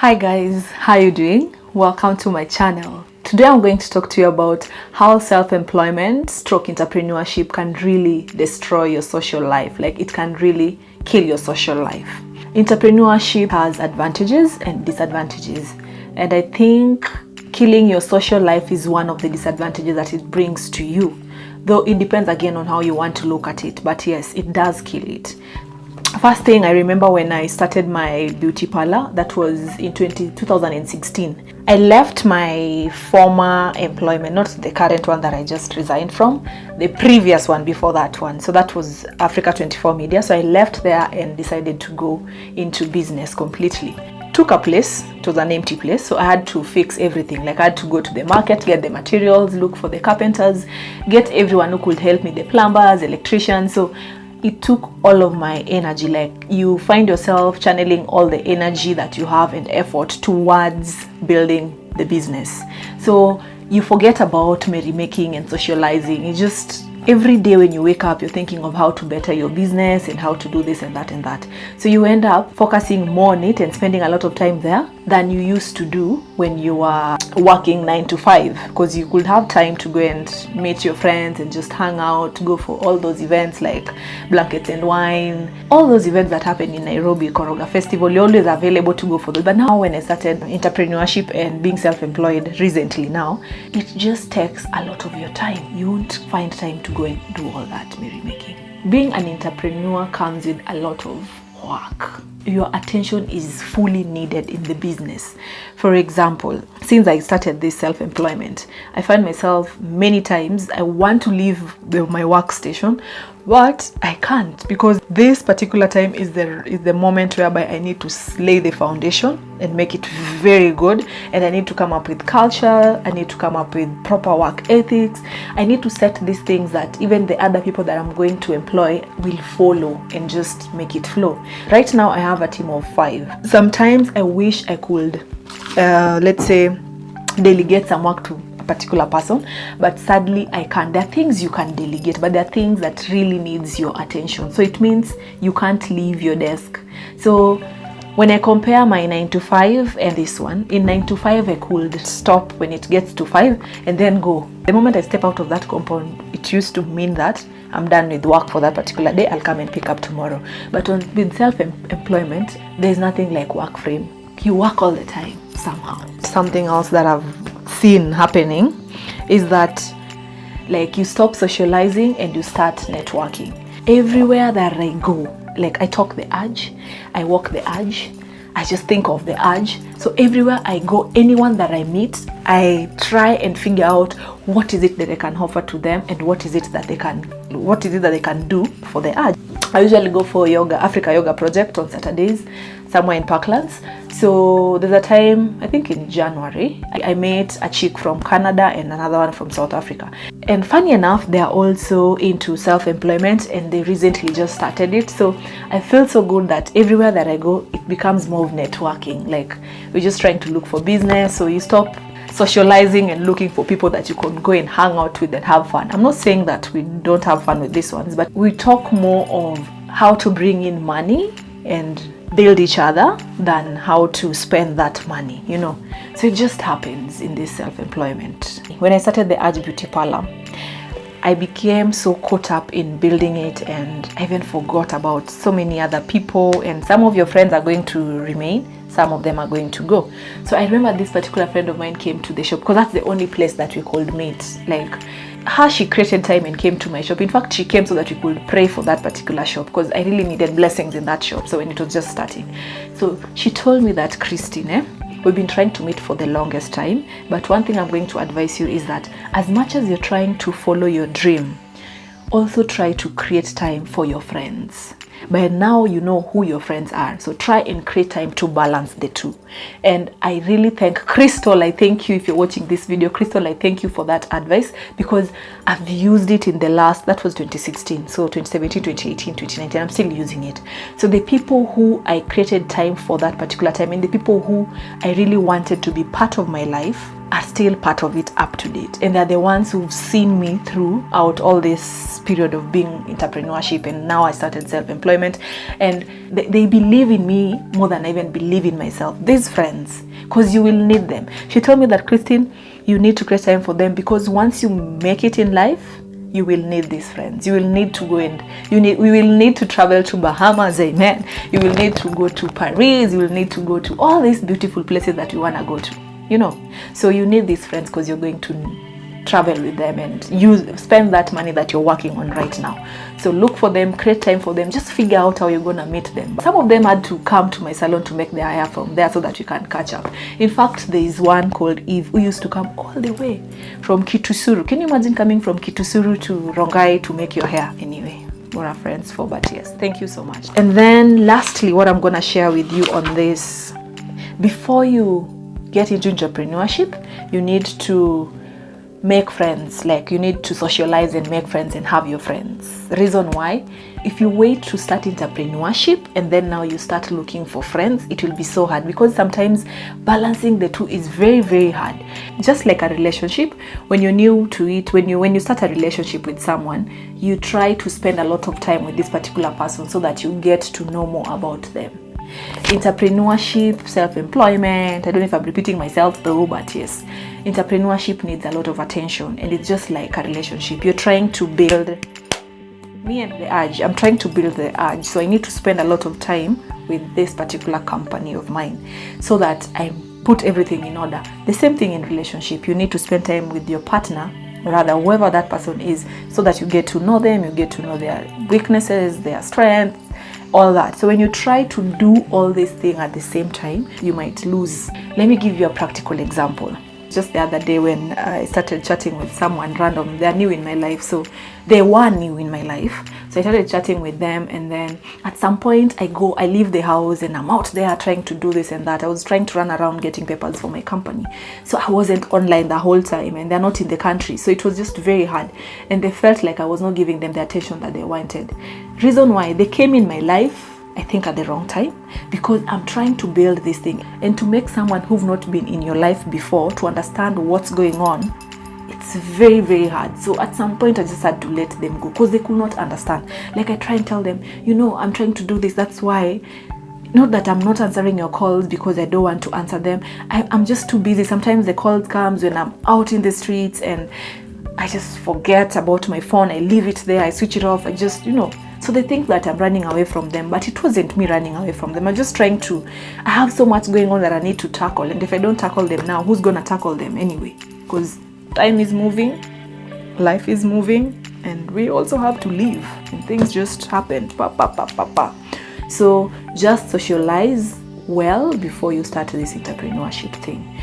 Hi guys, how you doing? Welcome to my channel. Today I'm going to talk to you about how self-employment stroke entrepreneurship can really destroy your social life. Like, it can really kill your social life. Entrepreneurship has advantages and disadvantages, and I think killing your social life is one of the disadvantages that it brings to you, though it depends again on how you want to look at it. But yes, it does kill it. First thing, I remember when I started my beauty parlor, that was in 2016. I left my former employment, not the current one that I just resigned from, the previous one before that one. So that was Africa 24 Media. So I left there and decided to go into business completely. Took a place, it was an empty place, so I had to fix everything. Like, I had to go to the market, get the materials, look for the carpenters, get everyone who could help me, the plumbers, electricians. So it took all of my energy. Like, you find yourself channeling all the energy that you have and effort towards building the business. So you forget about merrymaking and socializing. You just, every day when you wake up, you're thinking of how to better your business and how to do this and that and that. So you end up focusing more on it and spending a lot of time there than you used to do when you were working 9 to 5, because you could have time to go and meet your friends and just hang out, go for all those events like Blankets and Wine, all those events that happen in Nairobi, Koroga Festival. You're always available to go for those. But now when I started entrepreneurship and being self-employed recently now, it just takes a lot of your time. You won't find time to go and do all that merrymaking. Being an entrepreneur comes with a lot of work. Your attention is fully needed in the business. For example, since I started this self-employment, I find myself many times I want to leave my workstation, but I can't, because this particular time is the moment whereby I need to lay the foundation and make it very good, and I need to come up with culture, I need to come up with proper work ethics, I need to set these things that even the other people that I'm going to employ will follow and just make it flow. Right now I have a team of 5. Sometimes I wish I could let's say delegate some work to a particular person, but sadly I can't. There are things you can delegate, but there are things that really needs your attention. So it means you can't leave your desk. So when I compare my 9 to 5 and this one, in 9 to 5 I could stop when it gets to 5 and then go. The moment I step out of that compound, it used to mean that I'm done with work for that particular day. I'll come and pick up tomorrow. But with self-employment, there's nothing like work frame. You work all the time somehow. Something else that I've seen happening is that, like, you stop socializing and you start networking. Everywhere that I go, like, I talk the urge, I walk the urge, I just think of the urge. So everywhere I go, anyone that I meet, I try and figure out what is it that I can offer to them and what is it that they can do for the urge. I usually go for Africa Yoga Project on Saturdays, somewhere in Parklands. So there's a time, I think in January, I met a chick from Canada and another one from South Africa. And funny enough, they're also into self-employment and they recently just started it. So I feel so good that everywhere that I go, it becomes more of networking. Like, we're just trying to look for business. So you stop socializing and looking for people that you can go and hang out with and have fun. I'm not saying that we don't have fun with these ones, but we talk more of how to bring in money and build each other than how to spend that money, you know. So it just happens in this self-employment. When I started the Urge Beauty Parlor, I became so caught up in building it, and I even forgot about so many other people. And some of your friends are going to remain, some of them are going to go. So I remember this particular friend of mine came to the shop, because that's the only place that we could meet. Like, she created time and came to my shop. In fact, she came so that we could pray for that particular shop, because I really needed blessings in that shop. So when it was just starting, so she told me that, Christine, we've been trying to meet for the longest time, but one thing I'm going to advise you is that as much as you're trying to follow your dream, also try to create time for your friends. By now you know who your friends are, so try and create time to balance the two. And I really thank Crystal. I thank you if you're watching this video. Crystal, I thank you for that advice, because I've used it in the last, that was 2016, so 2017, 2018, 2019, I'm still using it. So the people who I created time for that particular time, and the people who I really wanted to be part of my life, are still part of it up to date, and they're the ones who've seen me throughout all this period of being entrepreneurship, and now I started self-employment, and they believe in me more than I even believe in myself. These friends, because you will need them. She told me that, Christine, you need to create time for them, because once you make it in life, you will need these friends. You will need to go and we will need to travel to Bahamas, amen. You will need to go to Paris. You will need to go to all these beautiful places that you want to go to, you know. So you need these friends because you're going to travel with them and spend that money that you're working on right now. So look for them, create time for them, just figure out how you're gonna meet them. Some of them had to come to my salon to make their hair from there so that you can catch up. In fact, there is one called Eve who used to come all the way from Kitusuru. Can you imagine coming from Kitusuru to Rongai to make your hair? Anyway, we're our friends for, but yes, thank you so much. And then lastly, what I'm gonna share with you on this, before you get into entrepreneurship, you need to make friends. Like, you need to socialize and make friends and have your friends. The reason why, if you wait to start entrepreneurship and then now you start looking for friends, it will be so hard, because sometimes balancing the two is very, very hard. Just like a relationship, when you're new to it, when you start a relationship with someone, you try to spend a lot of time with this particular person so that you get to know more about them. Entrepreneurship, self-employment, I don't know if I'm repeating myself though, but yes, entrepreneurship needs a lot of attention, and it's just like a relationship. You're trying to build, me and the urge, I'm trying to build the urge, so I need to spend a lot of time with this particular company of mine so that I put everything in order. The same thing in relationship, you need to spend time with your partner, or rather whoever that person is, so that you get to know them, you get to know their weaknesses, their strengths, all that. So when you try to do all these things at the same time, you might lose. Let me give you a practical example. Just the other day when I started chatting with someone random, they're new in my life, so they were new in my life. So I started chatting with them, and then at some point I leave the house and I'm out there trying to do this and that. I was trying to run around getting papers for my company. So I wasn't online the whole time, and they're not in the country. So it was just very hard. And they felt like I was not giving them the attention that they wanted. Reason why, they came in my life, I think at the wrong time, because I'm trying to build this thing. And to make someone who've not been in your life before to understand what's going on, it's very, very hard. So at some point I just had to let them go, because they could not understand. Like, I try and tell them, you know, I'm trying to do this, that's why. Not that I'm not answering your calls because I don't want to answer them. I'm just too busy. Sometimes the calls comes when I'm out in the streets and I just forget about my phone. I leave it there, I switch it off, I just, you know. So they think that I'm running away from them, but it wasn't me running away from them. I'm just trying to, I have so much going on that I need to tackle, and if I don't tackle them now, who's gonna tackle them anyway? Because time is moving, life is moving, and we also have to live, and things just happen. So just socialize well before you start this entrepreneurship thing.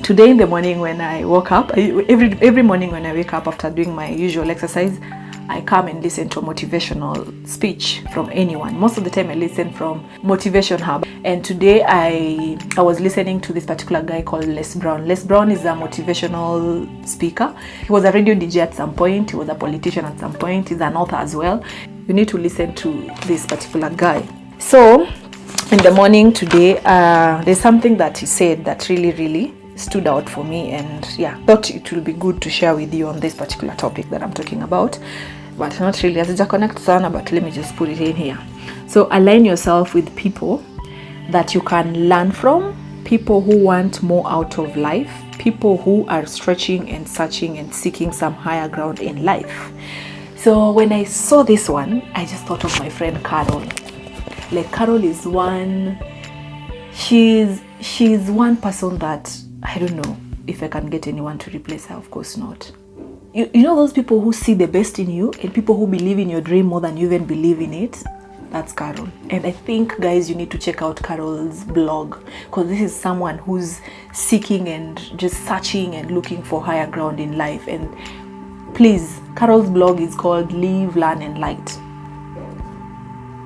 Today in the morning when I woke up, every morning when I wake up after doing my usual exercise, I come and listen to a motivational speech from anyone. Most of the time I listen from Motivation Hub. And today I was listening to this particular guy called Les Brown. Les Brown is a motivational speaker. He was a radio DJ at some point. He was a politician at some point. He's an author as well. You need to listen to this particular guy. So in the morning today, there's something that he said that really stood out for me, and yeah, thought it will be good to share with you on this particular topic that I'm talking about, but not really as a connect sana, but let me just put it in here. So align yourself with people that you can learn from, people who want more out of life, people who are stretching and searching and seeking some higher ground in life. So when I saw this one, I just thought of my friend Carole. Like, Carole is one, she's one person that I don't know if I can get anyone to replace her. Of course not. You know those people who see the best in you, and people who believe in your dream more than you even believe in it? That's Carole. And I think, guys, you need to check out Carole's blog, because this is someone who's seeking and just searching and looking for higher ground in life. And please, Carole's blog is called Live, Learn and Light.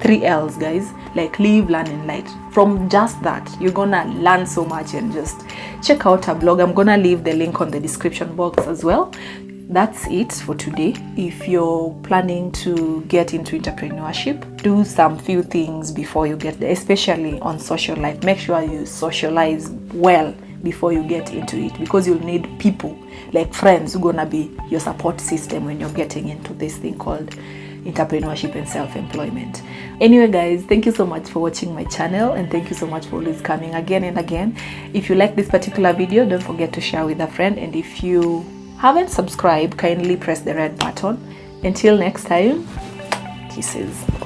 3 L's, guys. Like, live, learn and light. From just that, you're gonna learn so much. And just check out her blog. I'm gonna leave the link on the description box as well. That's it for today. If you're planning to get into entrepreneurship, do some few things before you get there, especially on social life. Make sure you socialize well before you get into it, because you'll need people like friends who are gonna be your support system when you're getting into this thing called entrepreneurship and self-employment. Anyway guys, thank you so much for watching my channel, and thank you so much for always coming again and again. If you like this particular video, don't forget to share with a friend, and if you haven't subscribed, kindly press the red button. Until next time, kisses.